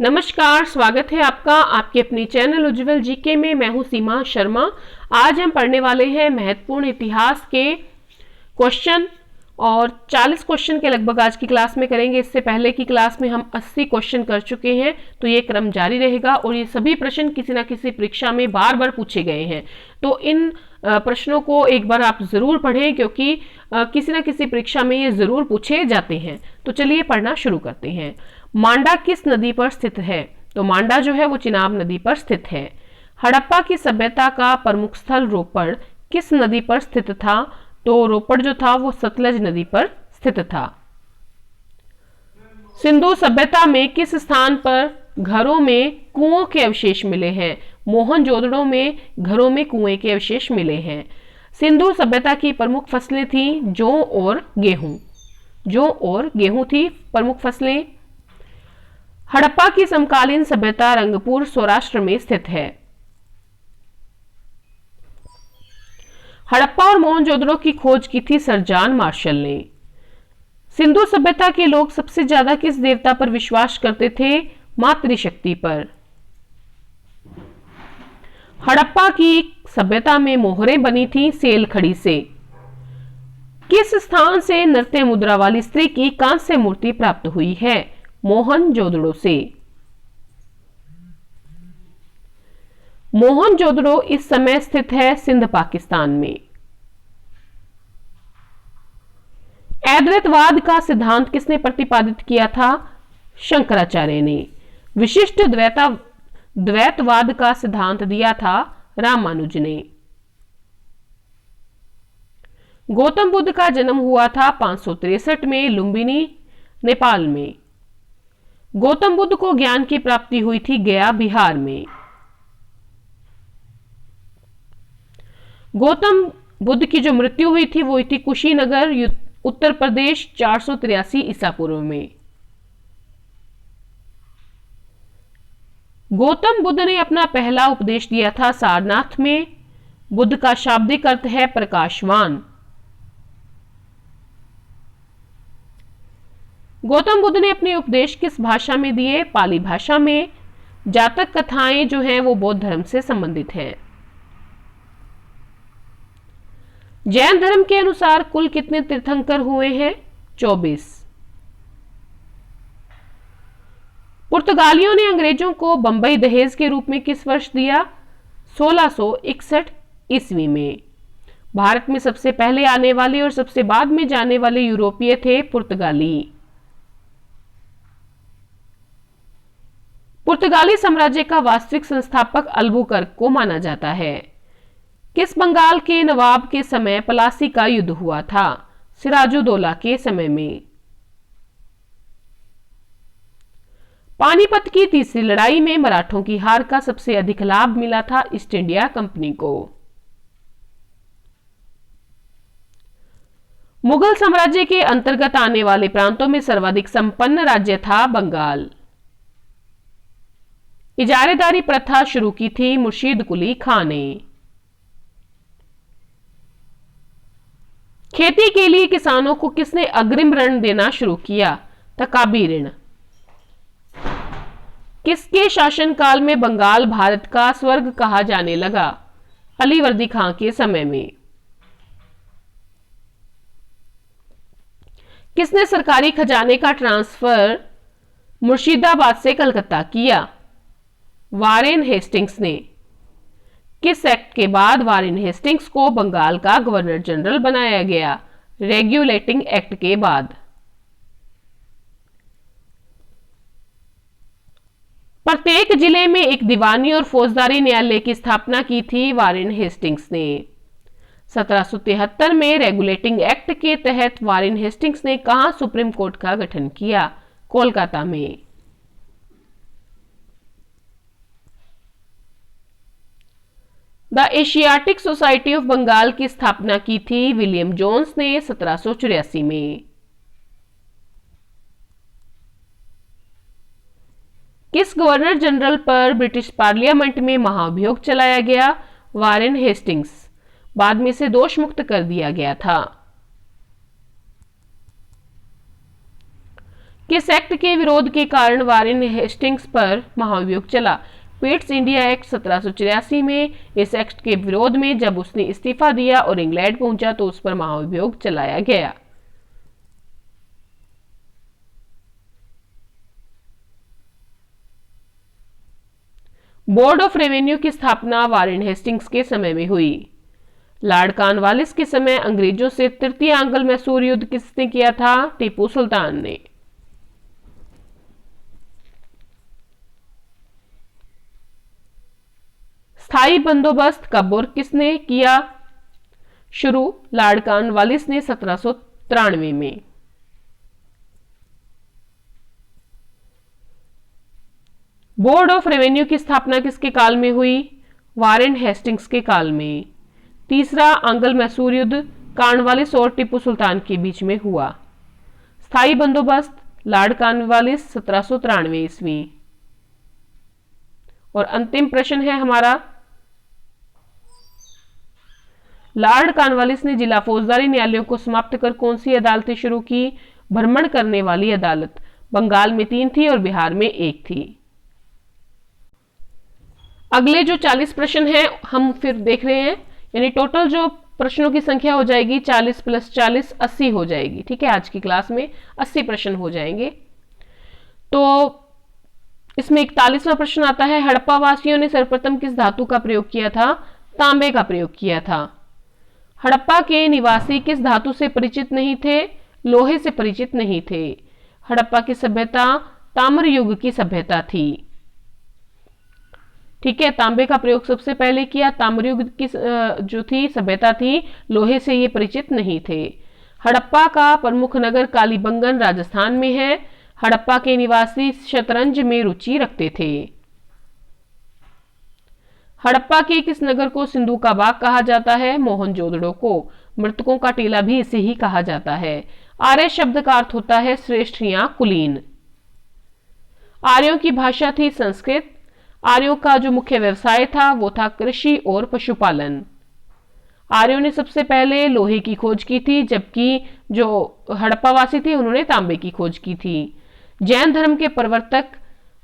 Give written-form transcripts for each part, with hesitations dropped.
नमस्कार, स्वागत है आपका आपके अपनी चैनल उज्जवल जीके में। मैं हूं सीमा शर्मा। आज हम पढ़ने वाले हैं महत्वपूर्ण इतिहास के क्वेश्चन और 40 क्वेश्चन के लगभग आज की क्लास में करेंगे। इससे पहले की क्लास में हम 80 क्वेश्चन कर चुके हैं, तो ये क्रम जारी रहेगा और ये सभी प्रश्न किसी ना किसी परीक्षा में बार बार पूछे गए हैं। तो इन प्रश्नों को एक बार आप जरूर पढ़ें, क्योंकि किसी न किसी परीक्षा में ये जरूर पूछे जाते हैं। तो चलिए पढ़ना शुरू करते हैं। मांडा किस नदी पर स्थित है? तो मांडा जो है वो चिनाब नदी पर स्थित है। हड़प्पा की सभ्यता का प्रमुख स्थल रोपड़ किस नदी पर स्थित था? तो रोपड़ जो था वो सतलज नदी पर स्थित था। सिंधु सभ्यता में किस स्थान पर घरों में कुओं के अवशेष मिले हैं? मोहनजोदड़ो में घरों में कुएं के अवशेष मिले हैं। सिंधु सभ्यता की प्रमुख फसलें थी जौ और गेहूं। जौ और गेहूं थी प्रमुख फसलें। हड़प्पा की समकालीन सभ्यता रंगपुर सौराष्ट्र में स्थित है। हड़प्पा और मोहनजोदड़ो की खोज की थी सर जॉन मार्शल ने। सिंधु सभ्यता के लोग सबसे ज्यादा किस देवता पर विश्वास करते थे? मातृशक्ति पर। हड़प्पा की सभ्यता में मोहरें बनी थी सेल खड़ी से। किस स्थान से नृत्य मुद्रा वाली स्त्री की कांस्य मूर्ति प्राप्त हुई है? मोहनजोदड़ो से। मोहनजोदड़ो इस समय स्थित है सिंध पाकिस्तान में। अद्वैतवाद का सिद्धांत किसने प्रतिपादित किया था? शंकराचार्य ने। विशिष्ट द्वैतवाद का सिद्धांत दिया था रामानुज ने। गौतम बुद्ध का जन्म हुआ था 563 में लुम्बिनी, नेपाल में। गौतम बुद्ध को ज्ञान की प्राप्ति हुई थी गया, बिहार में। गौतम बुद्ध की जो मृत्यु हुई थी वो हुई थी कुशीनगर, उत्तर प्रदेश, 483 ईसा पूर्व में। गौतम बुद्ध ने अपना पहला उपदेश दिया था सारनाथ में। बुद्ध का शाब्दिक अर्थ है प्रकाशवान। गौतम बुद्ध ने अपने उपदेश किस भाषा में दिए? पाली भाषा में। जातक कथाएं जो हैं वो बौद्ध धर्म से संबंधित हैं। जैन धर्म के अनुसार कुल कितने तीर्थंकर हुए हैं? 24। पुर्तगालियों ने अंग्रेजों को बंबई दहेज के रूप में किस वर्ष दिया? 1661 ईस्वी में। भारत में सबसे पहले आने वाले और सबसे बाद में जाने वाले यूरोपीय थे पुर्तगाली। पुर्तगाली साम्राज्य का वास्तविक संस्थापक अल्बुकर्क को माना जाता है। किस बंगाल के नवाब के समय पलासी का युद्ध हुआ था? सिराजुद्दौला के समय में। पानीपत की तीसरी लड़ाई में मराठों की हार का सबसे अधिक लाभ मिला था ईस्ट इंडिया कंपनी को। मुगल साम्राज्य के अंतर्गत आने वाले प्रांतों में सर्वाधिक संपन्न राज्य था बंगाल। इजारेदारी प्रथा शुरू की थी मुर्शीद कुली खां ने। खेती के लिए किसानों को किसने अग्रिम ऋण देना शुरू किया? तकाबी ऋण। किसके शासनकाल में बंगाल भारत का स्वर्ग कहा जाने लगा? अलीवर्दी खां के समय में। किसने सरकारी खजाने का ट्रांसफर मुर्शिदाबाद से कलकत्ता किया? वारेन हेस्टिंग्स ने। किस एक्ट के बाद वारेन हेस्टिंग्स को बंगाल का गवर्नर जनरल बनाया गया? रेगुलेटिंग एक्ट के बाद। प्रत्येक जिले में एक दीवानी और फौजदारी न्यायालय की स्थापना की थी वारेन हेस्टिंग्स ने। 1773 में रेगुलेटिंग एक्ट के तहत वारेन हेस्टिंग्स ने कहां सुप्रीम कोर्ट का गठन किया? कोलकाता में। The Asiatic Society of Bengal की स्थापना की थी विलियम जोन्स ने 1784 में। किस गवर्नर जनरल पर ब्रिटिश पार्लियामेंट में महाभियोग चलाया गया? Warren Hastings. बाद में इसे दोष मुक्त कर दिया गया था। किस एक्ट के विरोध के कारण वारेन हेस्टिंग्स पर महाभियोग चला? पिट्स इंडिया एक्ट 1783 में। इस एक्ट के विरोध में जब उसने इस्तीफा दिया और इंग्लैंड पहुंचा तो उस पर महाभियोग चलाया गया। बोर्ड ऑफ रेवेन्यू की स्थापना वारेन हेस्टिंग्स के समय में हुई। लॉर्ड कॉर्नवालिस के समय अंग्रेजों से तृतीय आंग्ल मैसूर युद्ध किसने किया था? टीपू सुल्तान ने। स्थायी बंदोबस्त कब और किसने किया शुरू? लॉर्ड कॉर्नवालिस ने 1793 में। बोर्ड ऑफ रेवेन्यू की स्थापना किसके काल में हुई? वारेन हेस्टिंग्स के काल में। तीसरा आंग्ल मैसूर युद्ध कॉर्नवालिस और टीपू सुल्तान के बीच में हुआ। स्थायी बंदोबस्त लॉर्ड कॉर्नवालिस 1793 ईस्वी। और अंतिम प्रश्न है हमारा, लॉर्ड कॉर्नवालिस ने जिला फौजदारी न्यायालयों को समाप्त कर कौन सी अदालतें शुरू की? भ्रमण करने वाली अदालत। बंगाल में 3 थी और बिहार में 1 थी। अगले जो 40 प्रश्न हैं हम फिर देख रहे हैं, यानी टोटल जो प्रश्नों की संख्या हो जाएगी 40 + 40 80 हो जाएगी। ठीक है, आज की क्लास में 80 प्रश्न हो जाएंगे। तो इसमें 41वां प्रश्न आता है, हड़प्पा वासियों ने सर्वप्रथम किस धातु का प्रयोग किया था? तांबे का प्रयोग किया था। हड़प्पा के निवासी किस धातु से परिचित नहीं थे? लोहे से परिचित नहीं थे। हड़प्पा की सभ्यता ताम्र युग की सभ्यता थी। ठीक है, तांबे का प्रयोग सबसे पहले किया। ताम्र युग की जो थी सभ्यता थी, लोहे से ये परिचित नहीं थे। हड़प्पा का प्रमुख नगर कालीबंगन राजस्थान में है। हड़प्पा के निवासी शतरंज में रुचि रखते थे। हड़प्पा के किस नगर को सिंधु का बाग कहा जाता है? मोहनजोदड़ो को। मृतकों का टीला भी इसे ही कहा जाता है। आर्य शब्द का अर्थ होता है श्रेष्ठ या कुलीन। आर्यों की भाषा थी संस्कृत। आर्यों का जो मुख्य व्यवसाय था वो था कृषि और पशुपालन। आर्यों ने सबसे पहले लोहे की खोज की थी, जबकि जो हड़प्पावासी थे उन्होंने तांबे की खोज की थी। जैन धर्म के प्रवर्तक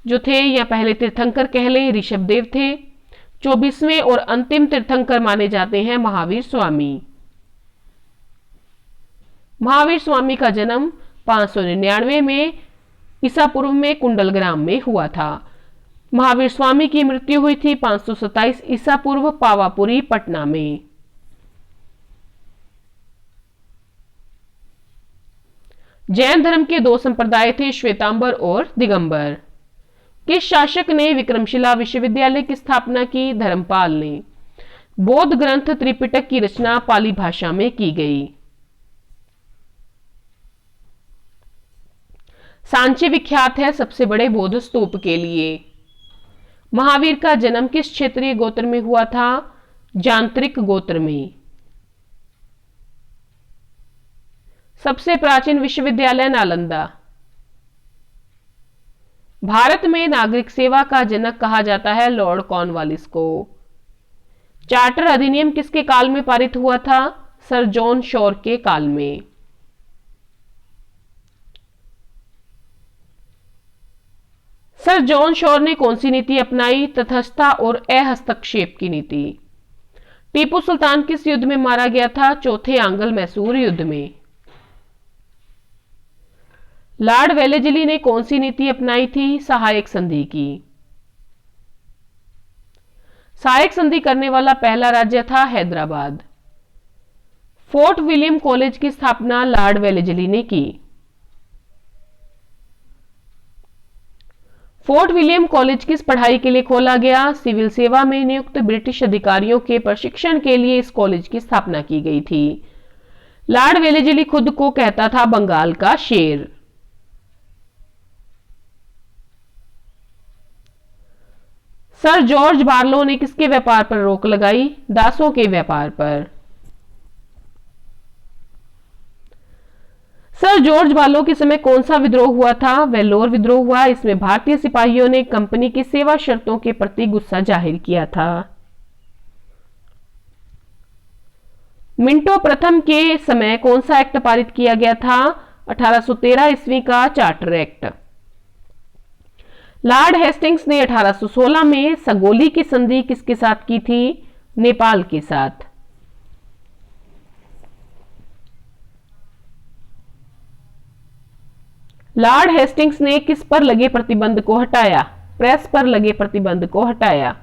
जो थे या पहले तीर्थंकर कह ले ऋषभदेव थे। 24वें और अंतिम तीर्थंकर माने जाते हैं महावीर स्वामी। महावीर स्वामी का जन्म 599 में ईसा पूर्व में कुंडलग्राम में हुआ था। महावीर स्वामी की मृत्यु हुई थी 527 ईसा पूर्व पावापुरी पटना में। जैन धर्म के 2 संप्रदाय थे, श्वेतांबर और दिगंबर। किस शासक ने विक्रमशिला विश्वविद्यालय की स्थापना की? धर्मपाल ने। बौद्ध ग्रंथ त्रिपिटक की रचना पाली भाषा में की गई। सांची विख्यात है सबसे बड़े बौद्ध स्तूप के लिए। महावीर का जन्म किस क्षेत्रीय गोत्र में हुआ था? जांत्रिक गोत्र में। सबसे प्राचीन विश्वविद्यालय नालंदा। भारत में नागरिक सेवा का जनक कहा जाता है लॉर्ड कॉर्नवालिस को। चार्टर अधिनियम किसके काल में पारित हुआ था? सर जॉन शॉर के काल में। सर जॉन शॉर ने कौन सी नीति अपनाई? तटस्थता और अहस्तक्षेप की नीति। टीपू सुल्तान किस युद्ध में मारा गया था? चौथे आंग्ल मैसूर युद्ध में। लॉर्ड वेलेस्ली ने कौन सी नीति अपनाई थी? सहायक संधि की। सहायक संधि करने वाला पहला राज्य था हैदराबाद। फोर्ट विलियम कॉलेज की स्थापना लॉर्ड वेलेस्ली ने की। फोर्ट विलियम कॉलेज किस पढ़ाई के लिए खोला गया? सिविल सेवा में नियुक्त ब्रिटिश अधिकारियों के प्रशिक्षण के लिए इस कॉलेज की स्थापना की गई थी। लॉर्ड वेलेस्ली खुद को कहता था बंगाल का शेर। सर जॉर्ज बार्लो ने किसके व्यापार पर रोक लगाई? दासों के व्यापार पर। सर जॉर्ज बार्लो के समय कौन सा विद्रोह हुआ था? वेल्लोर विद्रोह हुआ। इसमें भारतीय सिपाहियों ने कंपनी की सेवा शर्तों के प्रति गुस्सा जाहिर किया था। मिंटो प्रथम के समय कौन सा एक्ट पारित किया गया था? 1813 ईस्वी का चार्टर एक्ट। लॉर्ड हेस्टिंग्स ने 1816 में सगोली की संधि किसके साथ की थी? नेपाल के साथ। लॉर्ड हेस्टिंग्स ने किस पर लगे प्रतिबंध को हटाया? प्रेस पर लगे प्रतिबंध को हटाया।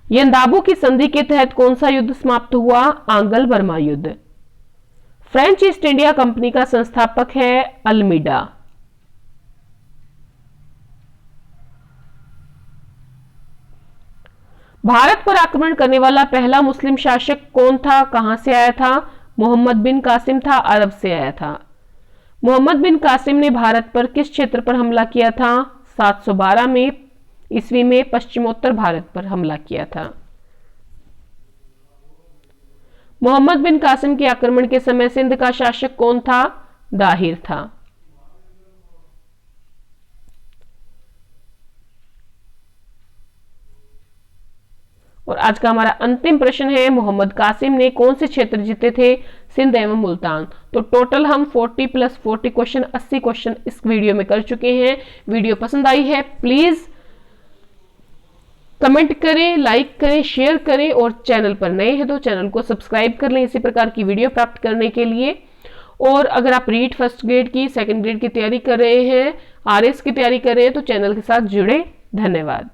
यंदाबू की संधि के तहत कौन सा युद्ध समाप्त हुआ? आंगल बर्मा युद्ध। फ्रेंच ईस्ट इंडिया कंपनी का संस्थापक है अल्मीडा। भारत पर आक्रमण करने वाला पहला मुस्लिम शासक कौन था? कहां से आया था? मोहम्मद बिन कासिम था, अरब से आया था। मोहम्मद बिन कासिम ने भारत पर किस क्षेत्र पर हमला किया था? 712 में ईस्वी में पश्चिमोत्तर भारत पर हमला किया था। मोहम्मद बिन कासिम के आक्रमण के समय सिंध का शासक कौन था? दाहिर था। और आज का हमारा अंतिम प्रश्न है, मोहम्मद कासिम ने कौन से क्षेत्र जीते थे? सिंध एवं मुल्तान। तो टोटल हम 40 + 40 क्वेश्चन 80 क्वेश्चन इस वीडियो में कर चुके हैं। वीडियो पसंद आई है प्लीज कमेंट करें, लाइक करें, शेयर करें और चैनल पर नए हैं तो चैनल को सब्सक्राइब कर लें इसी प्रकार की वीडियो प्राप्त करने के लिए। और अगर आप रीट फर्स्ट ग्रेड की, सेकंड ग्रेड की तैयारी कर रहे हैं, आरएस की तैयारी कर रहे हैं तो चैनल के साथ जुड़े। धन्यवाद।